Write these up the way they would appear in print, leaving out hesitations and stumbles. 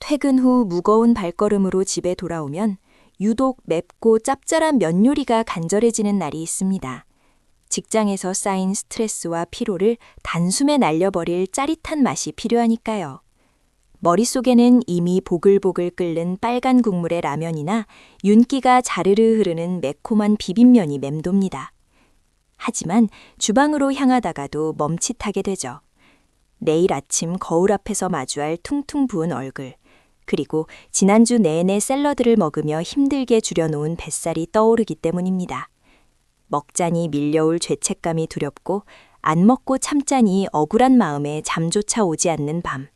퇴근 후 무거운 발걸음으로 집에 돌아오면 유독 맵고 짭짤한 면 요리가 간절해지는 날이 있습니다. 직장에서 쌓인 스트레스와 피로를 단숨에 날려버릴 짜릿한 맛이 필요하니까요. 머릿속에는 이미 보글보글 끓는 빨간 국물의 라면이나 윤기가 자르르 흐르는 매콤한 비빔면이 맴돕니다. 하지만 주방으로 향하다가도 멈칫하게 되죠. 내일 아침 거울 앞에서 마주할 퉁퉁 부은 얼굴, 그리고 지난주 내내 샐러드를 먹으며 힘들게 줄여놓은 뱃살이 떠오르기 때문입니다. 먹자니 밀려올 죄책감이 두렵고 안 먹고 참자니 억울한 마음에 잠조차 오지 않는 밤.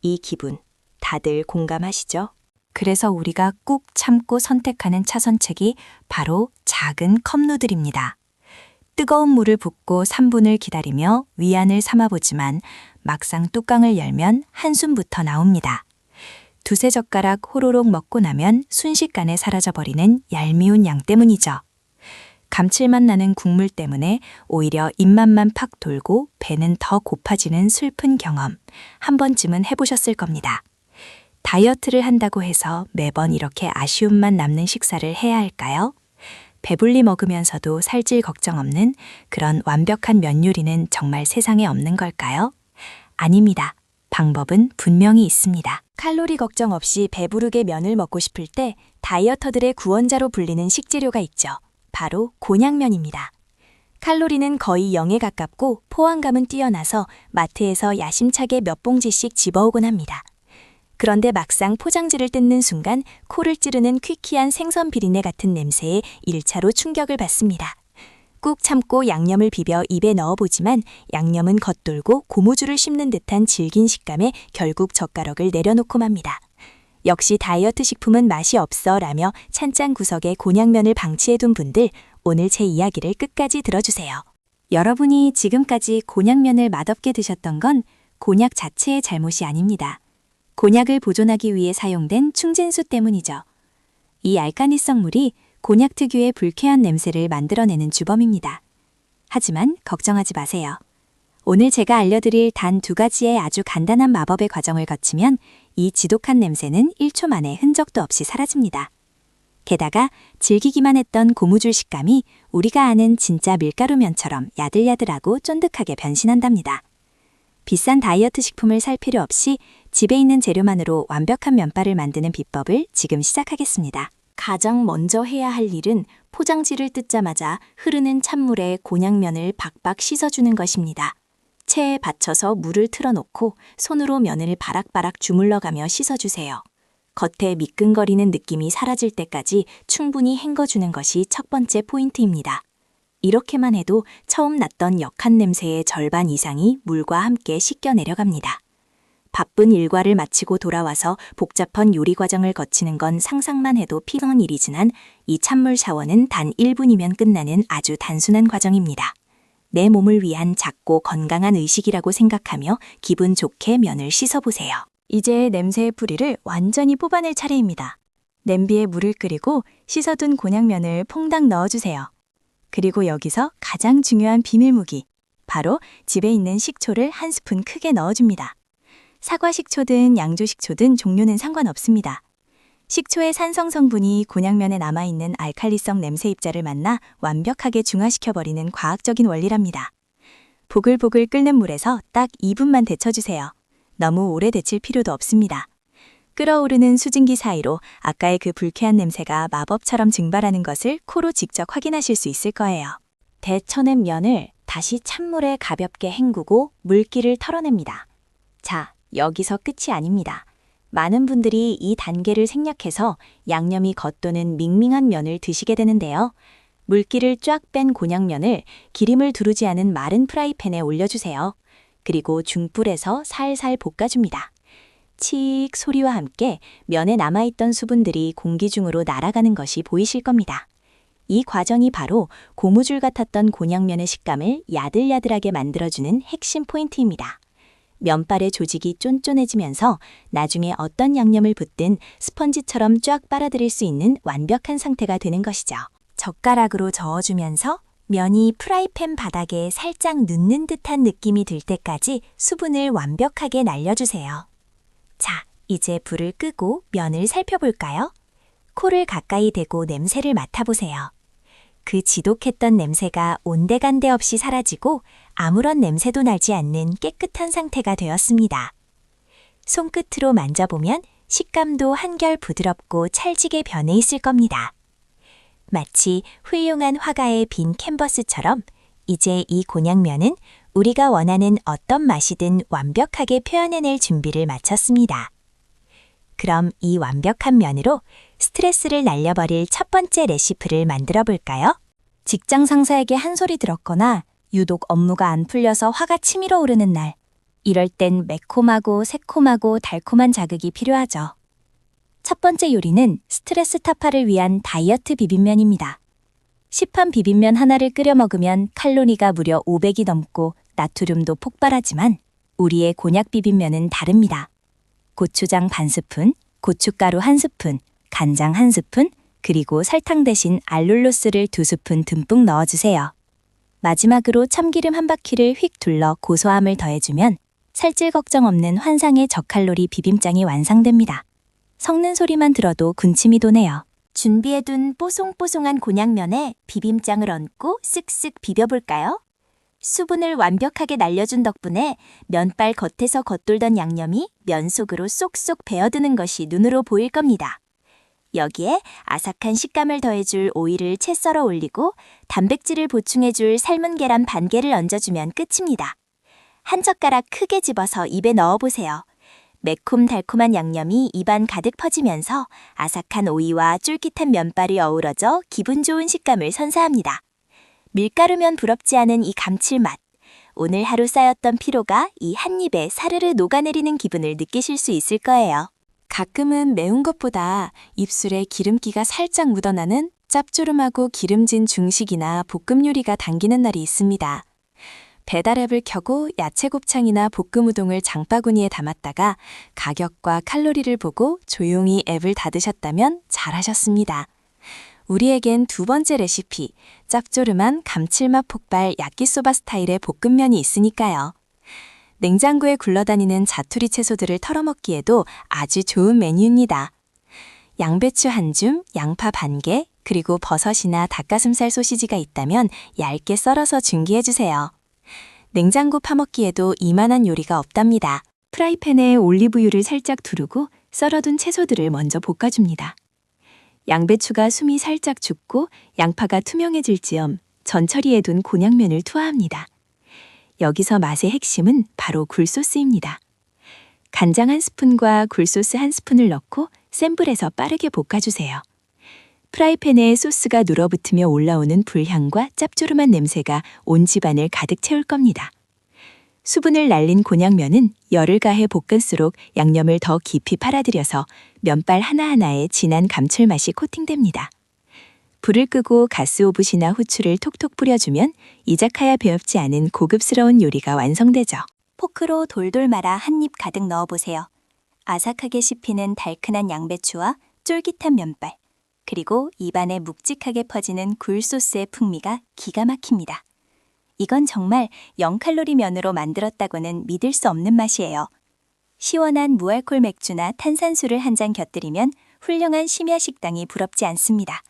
이 기분 다들 공감하시죠? 그래서 우리가 꾹 참고 선택하는 차선책이 바로 작은 컵누들입니다. 뜨거운 물을 붓고 3분을 기다리며 위안을 삼아보지만 막상 뚜껑을 열면 한숨부터 나옵니다. 두세 젓가락 호로록 먹고 나면 순식간에 사라져버리는 얄미운 양 때문이죠. 감칠맛 나는 국물 때문에 오히려 입맛만 팍 돌고 배는 더 고파지는 슬픈 경험 한 번쯤은 해보셨을 겁니다. 다이어트를 한다고 해서 매번 이렇게 아쉬움만 남는 식사를 해야 할까요? 배불리 먹으면서도 살찔 걱정 없는 그런 완벽한 면 요리는 정말 세상에 없는 걸까요? 아닙니다. 방법은 분명히 있습니다. 칼로리 걱정 없이 배부르게 면을 먹고 싶을 때 다이어터들의 구원자로 불리는 식재료가 있죠. 바로 곤약면입니다. 칼로리는 거의 0에 가깝고 포만감은 뛰어나서 마트에서 야심차게 몇 봉지씩 집어오곤 합니다. 그런데 막상 포장지를 뜯는 순간 코를 찌르는 퀴퀴한 생선 비린내 같은 냄새에 1차로 충격을 받습니다. 꾹 참고 양념을 비벼 입에 넣어보지만 양념은 겉돌고 고무줄을 씹는 듯한 질긴 식감에 결국 젓가락을 내려놓고 맙니다. 역시 다이어트 식품은 맛이 없어 라며 찬장 구석에 곤약면을 방치해둔 분들, 오늘 제 이야기를 끝까지 들어주세요. 여러분이 지금까지 곤약면을 맛없게 드셨던 건 곤약 자체의 잘못이 아닙니다. 곤약을 보존하기 위해 사용된 충진수 때문이죠. 이 알카리성 물이 곤약 특유의 불쾌한 냄새를 만들어내는 주범입니다. 하지만 걱정하지 마세요. 오늘 제가 알려드릴 단 2가지의 아주 간단한 마법의 과정을 거치면 이 지독한 냄새는 1초 만에 흔적도 없이 사라집니다. 게다가 질기기만 했던 고무줄 식감이 우리가 아는 진짜 밀가루면처럼 야들야들하고 쫀득하게 변신한답니다. 비싼 다이어트 식품을 살 필요 없이 집에 있는 재료만으로 완벽한 면발을 만드는 비법을 지금 시작하겠습니다. 가장 먼저 해야 할 일은 포장지를 뜯자마자 흐르는 찬물에 곤약면을 박박 씻어주는 것입니다. 체에 받쳐서 물을 틀어놓고 손으로 면을 바락바락 주물러가며 씻어주세요. 겉에 미끈거리는 느낌이 사라질 때까지 충분히 헹궈주는 것이 첫 번째 포인트입니다. 이렇게만 해도 처음 났던 역한 냄새의 절반 이상이 물과 함께 씻겨 내려갑니다. 바쁜 일과를 마치고 돌아와서 복잡한 요리 과정을 거치는 건 상상만 해도 피곤한 일이지만 이 찬물 샤워는 단 1분이면 끝나는 아주 단순한 과정입니다. 내 몸을 위한 작고 건강한 의식이라고 생각하며 기분 좋게 면을 씻어보세요. 이제 냄새의 뿌리를 완전히 뽑아낼 차례입니다. 냄비에 물을 끓이고 씻어둔 곤약면을 퐁당 넣어주세요. 그리고 여기서 가장 중요한 비밀무기, 바로 집에 있는 식초를 한 스푼 크게 넣어줍니다. 사과 식초든 양조 식초든 종류는 상관없습니다. 식초의 산성 성분이 곤약면에 남아있는 알칼리성 냄새 입자를 만나 완벽하게 중화시켜버리는 과학적인 원리랍니다. 보글보글 끓는 물에서 딱 2분만 데쳐주세요. 너무 오래 데칠 필요도 없습니다. 끓어오르는 수증기 사이로 아까의 그 불쾌한 냄새가 마법처럼 증발하는 것을 코로 직접 확인하실 수 있을 거예요. 데쳐낸 면을 다시 찬물에 가볍게 헹구고 물기를 털어냅니다. 자, 여기서 끝이 아닙니다. 많은 분들이 이 단계를 생략해서 양념이 겉도는 밍밍한 면을 드시게 되는데요. 물기를 쫙 뺀 곤약면을 기름을 두르지 않은 마른 프라이팬에 올려주세요. 그리고 중불에서 살살 볶아줍니다. 칙 소리와 함께 면에 남아있던 수분들이 공기 중으로 날아가는 것이 보이실 겁니다. 이 과정이 바로 고무줄 같았던 곤약면의 식감을 야들야들하게 만들어주는 핵심 포인트입니다. 면발의 조직이 쫀쫀해지면서 나중에 어떤 양념을 붓든 스펀지처럼 쫙 빨아들일 수 있는 완벽한 상태가 되는 것이죠. 젓가락으로 저어주면서 면이 프라이팬 바닥에 살짝 눕는 듯한 느낌이 들 때까지 수분을 완벽하게 날려주세요. 자, 이제 불을 끄고 면을 살펴볼까요? 코를 가까이 대고 냄새를 맡아보세요. 그 지독했던 냄새가 온데간데 없이 사라지고 아무런 냄새도 나지 않는 깨끗한 상태가 되었습니다. 손끝으로 만져보면 식감도 한결 부드럽고 찰지게 변해 있을 겁니다. 마치 훌륭한 화가의 빈 캔버스처럼 이제 이 곤약면은 우리가 원하는 어떤 맛이든 완벽하게 표현해낼 준비를 마쳤습니다. 그럼 이 완벽한 면으로 스트레스를 날려버릴 첫 번째 레시피를 만들어 볼까요? 직장 상사에게 한 소리 들었거나 유독 업무가 안 풀려서 화가 치밀어 오르는 날. 이럴 땐 매콤하고 새콤하고 달콤한 자극이 필요하죠. 첫 번째 요리는 스트레스 타파를 위한 다이어트 비빔면입니다. 시판 비빔면 하나를 끓여 먹으면 칼로리가 무려 500이 넘고 나트륨도 폭발하지만 우리의 곤약 비빔면은 다릅니다. 고추장 반 스푼, 고춧가루 한 스푼, 간장 한 스푼, 그리고 설탕 대신 알룰로스를 2스푼 듬뿍 넣어주세요. 마지막으로 참기름 한 바퀴를 휙 둘러 고소함을 더해주면 살찔 걱정 없는 환상의 저칼로리 비빔장이 완성됩니다. 섞는 소리만 들어도 군침이 도네요. 준비해둔 뽀송뽀송한 곤약면에 비빔장을 얹고 쓱쓱 비벼볼까요? 수분을 완벽하게 날려준 덕분에 면발 겉에서 겉돌던 양념이 면 속으로 쏙쏙 배어드는 것이 눈으로 보일 겁니다. 여기에 아삭한 식감을 더해줄 오이를 채 썰어 올리고 단백질을 보충해줄 삶은 계란 반 개를 얹어주면 끝입니다. 한 젓가락 크게 집어서 입에 넣어보세요. 매콤달콤한 양념이 입안 가득 퍼지면서 아삭한 오이와 쫄깃한 면발이 어우러져 기분 좋은 식감을 선사합니다. 밀가루면 부럽지 않은 이 감칠맛. 오늘 하루 쌓였던 피로가 이 한 입에 사르르 녹아내리는 기분을 느끼실 수 있을 거예요. 가끔은 매운 것보다 입술에 기름기가 살짝 묻어나는 짭조름하고 기름진 중식이나 볶음 요리가 당기는 날이 있습니다. 배달앱을 켜고 야채 곱창이나 볶음 우동을 장바구니에 담았다가 가격과 칼로리를 보고 조용히 앱을 닫으셨다면 잘하셨습니다. 우리에겐 두 번째 레시피, 짭조름한 감칠맛 폭발 야끼소바 스타일의 볶음면이 있으니까요. 냉장고에 굴러다니는 자투리 채소들을 털어먹기에도 아주 좋은 메뉴입니다. 양배추 한 줌, 양파 반 개, 그리고 버섯이나 닭가슴살 소시지가 있다면 얇게 썰어서 준비해주세요. 냉장고 파먹기에도 이만한 요리가 없답니다. 프라이팬에 올리브유를 살짝 두르고 썰어둔 채소들을 먼저 볶아줍니다. 양배추가 숨이 살짝 죽고 양파가 투명해질지엄 전처리해둔 곤약면을 투하합니다. 여기서 맛의 핵심은 바로 굴소스입니다. 간장 한 스푼과 굴소스 한 스푼을 넣고 센 불에서 빠르게 볶아주세요. 프라이팬에 소스가 눌어붙으며 올라오는 불향과 짭조름한 냄새가 온 집안을 가득 채울 겁니다. 수분을 날린 곤약면은 열을 가해 볶을수록 양념을 더 깊이 팔아들여서 면발 하나하나에 진한 감칠맛이 코팅됩니다. 불을 끄고 가스오붓이나 후추를 톡톡 뿌려주면 이자카야 배엽지 않은 고급스러운 요리가 완성되죠. 포크로 돌돌 말아 한 입 가득 넣어보세요. 아삭하게 씹히는 달큰한 양배추와 쫄깃한 면발, 그리고 입안에 묵직하게 퍼지는 굴소스의 풍미가 기가 막힙니다. 이건 정말 0칼로리 면으로 만들었다고는 믿을 수 없는 맛이에요. 시원한 무알콜 맥주나 탄산수를 한 잔 곁들이면 훌륭한 심야 식당이 부럽지 않습니다.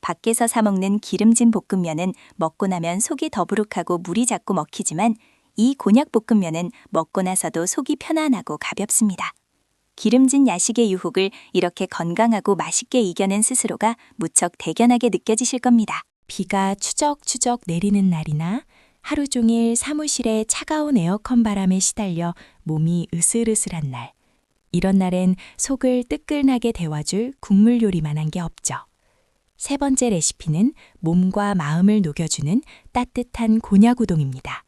밖에서 사 먹는 기름진 볶음면은 먹고 나면 속이 더부룩하고 물이 자꾸 먹히지만 이 곤약 볶음면은 먹고 나서도 속이 편안하고 가볍습니다. 기름진 야식의 유혹을 이렇게 건강하고 맛있게 이겨낸 스스로가 무척 대견하게 느껴지실 겁니다. 비가 추적추적 내리는 날이나 하루 종일 사무실에 차가운 에어컨 바람에 시달려 몸이 으슬으슬한 날. 이런 날엔 속을 뜨끈하게 데워줄 국물 요리만한 게 없죠. 세 번째 레시피는 몸과 마음을 녹여주는 따뜻한 곤약 우동입니다.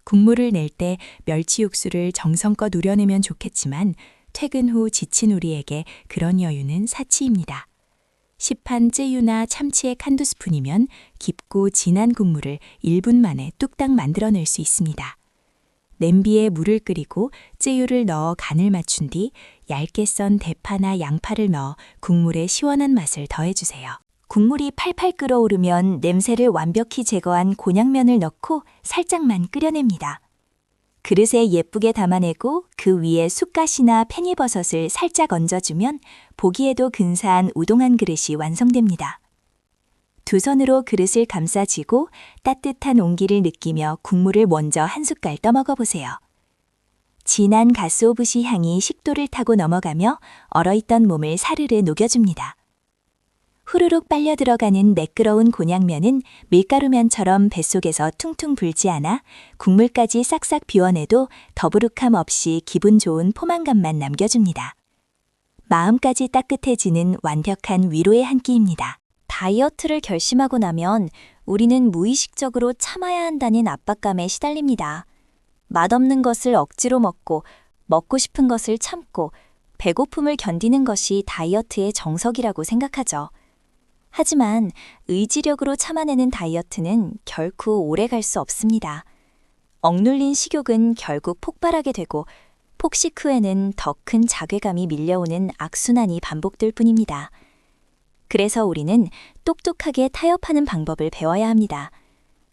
국물을 낼 때 멸치 육수를 정성껏 우려내면 좋겠지만 퇴근 후 지친 우리에게 그런 여유는 사치입니다. 시판 쯔유나 참치액 한두 스푼이면 깊고 진한 국물을 1분 만에 뚝딱 만들어낼 수 있습니다. 냄비에 물을 끓이고 쯔유를 넣어 간을 맞춘 뒤 얇게 썬 대파나 양파를 넣어 국물에 시원한 맛을 더해주세요. 국물이 팔팔 끓어오르면 냄새를 완벽히 제거한 곤약면을 넣고 살짝만 끓여냅니다. 그릇에 예쁘게 담아내고 그 위에 쑥갓이나 팽이버섯을 살짝 얹어주면 보기에도 근사한 우동 한 그릇이 완성됩니다. 두 손으로 그릇을 감싸쥐고 따뜻한 온기를 느끼며 국물을 먼저 한 숟갈 떠먹어 보세요. 진한 가스오부시 향이 식도를 타고 넘어가며 얼어있던 몸을 사르르 녹여줍니다. 후루룩 빨려 들어가는 매끄러운 곤약면은 밀가루면처럼 뱃속에서 퉁퉁 불지 않아 국물까지 싹싹 비워내도 더부룩함 없이 기분 좋은 포만감만 남겨줍니다. 마음까지 따뜻해지는 완벽한 위로의 한 끼입니다. 다이어트를 결심하고 나면 우리는 무의식적으로 참아야 한다는 압박감에 시달립니다. 맛없는 것을 억지로 먹고 싶은 것을 참고 배고픔을 견디는 것이 다이어트의 정석이라고 생각하죠. 하지만 의지력으로 참아내는 다이어트는 결코 오래 갈 수 없습니다. 억눌린 식욕은 결국 폭발하게 되고 폭식 후에는 더 큰 자괴감이 밀려오는 악순환이 반복될 뿐입니다. 그래서 우리는 똑똑하게 타협하는 방법을 배워야 합니다.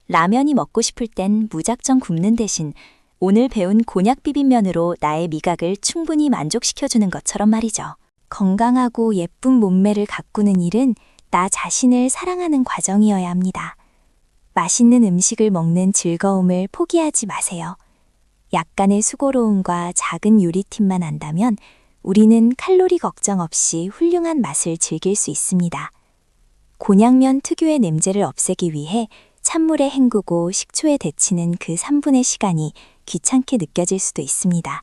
라면이 먹고 싶을 땐 무작정 굽는 대신 오늘 배운 곤약 비빔면으로 나의 미각을 충분히 만족시켜주는 것처럼 말이죠. 건강하고 예쁜 몸매를 가꾸는 일은 나 자신을 사랑하는 과정이어야 합니다. 맛있는 음식을 먹는 즐거움을 포기하지 마세요. 약간의 수고로움과 작은 요리팁만 안다면 우리는 칼로리 걱정 없이 훌륭한 맛을 즐길 수 있습니다. 곤약면 특유의 냄새를 없애기 위해 찬물에 헹구고 식초에 데치는 그 3분의 시간이 귀찮게 느껴질 수도 있습니다.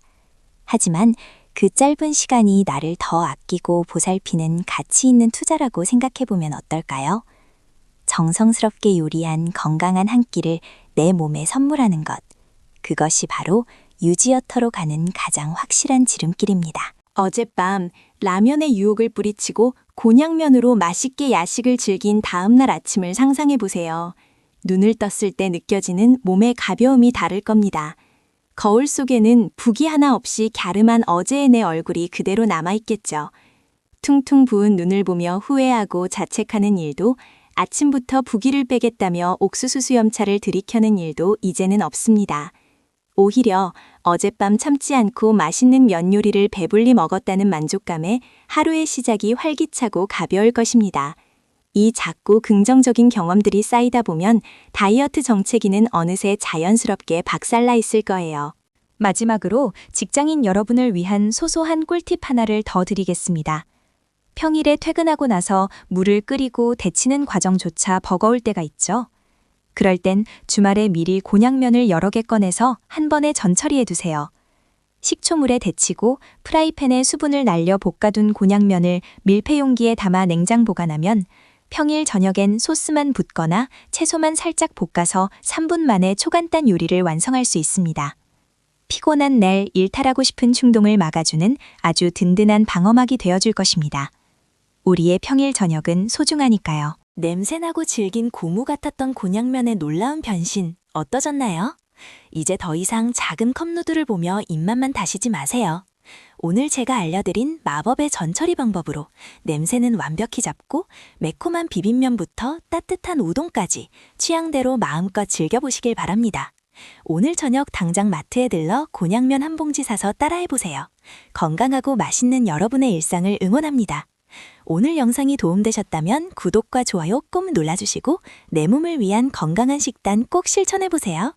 하지만 그 짧은 시간이 나를 더 아끼고 보살피는 가치 있는 투자라고 생각해보면 어떨까요? 정성스럽게 요리한 건강한 한 끼를 내 몸에 선물하는 것. 그것이 바로 유지어터로 가는 가장 확실한 지름길입니다. 어젯밤 라면의 유혹을 뿌리치고 곤약면으로 맛있게 야식을 즐긴 다음날 아침을 상상해보세요. 눈을 떴을 때 느껴지는 몸의 가벼움이 다를 겁니다. 거울 속에는 붓기 하나 없이 갸름한 어제의 내 얼굴이 그대로 남아있겠죠. 퉁퉁 부은 눈을 보며 후회하고 자책하는 일도, 아침부터 부기를 빼겠다며 옥수수 수염차를 들이켜는 일도 이제는 없습니다. 오히려 어젯밤 참지 않고 맛있는 면 요리를 배불리 먹었다는 만족감에 하루의 시작이 활기차고 가벼울 것입니다. 이 작고 긍정적인 경험들이 쌓이다 보면 다이어트 정체기는 어느새 자연스럽게 박살나 있을 거예요. 마지막으로 직장인 여러분을 위한 소소한 꿀팁 하나를 더 드리겠습니다. 평일에 퇴근하고 나서 물을 끓이고 데치는 과정조차 버거울 때가 있죠. 그럴 땐 주말에 미리 곤약면을 여러 개 꺼내서 한 번에 전처리해 두세요. 식초물에 데치고 프라이팬에 수분을 날려 볶아둔 곤약면을 밀폐용기에 담아 냉장 보관하면 평일 저녁엔 소스만 붓거나 채소만 살짝 볶아서 3분 만에 초간단 요리를 완성할 수 있습니다. 피곤한 날 일탈하고 싶은 충동을 막아주는 아주 든든한 방어막이 되어줄 것입니다. 우리의 평일 저녁은 소중하니까요. 냄새나고 질긴 고무 같았던 곤약면의 놀라운 변신 어떠셨나요? 이제 더 이상 작은 컵누들을 보며 입맛만 다시지 마세요. 오늘 제가 알려드린 마법의 전처리 방법으로 냄새는 완벽히 잡고 매콤한 비빔면부터 따뜻한 우동까지 취향대로 마음껏 즐겨보시길 바랍니다. 오늘 저녁 당장 마트에 들러 곤약면 한 봉지 사서 따라해보세요. 건강하고 맛있는 여러분의 일상을 응원합니다. 오늘 영상이 도움되셨다면 구독과 좋아요 꼭 눌러주시고 내 몸을 위한 건강한 식단 꼭 실천해보세요.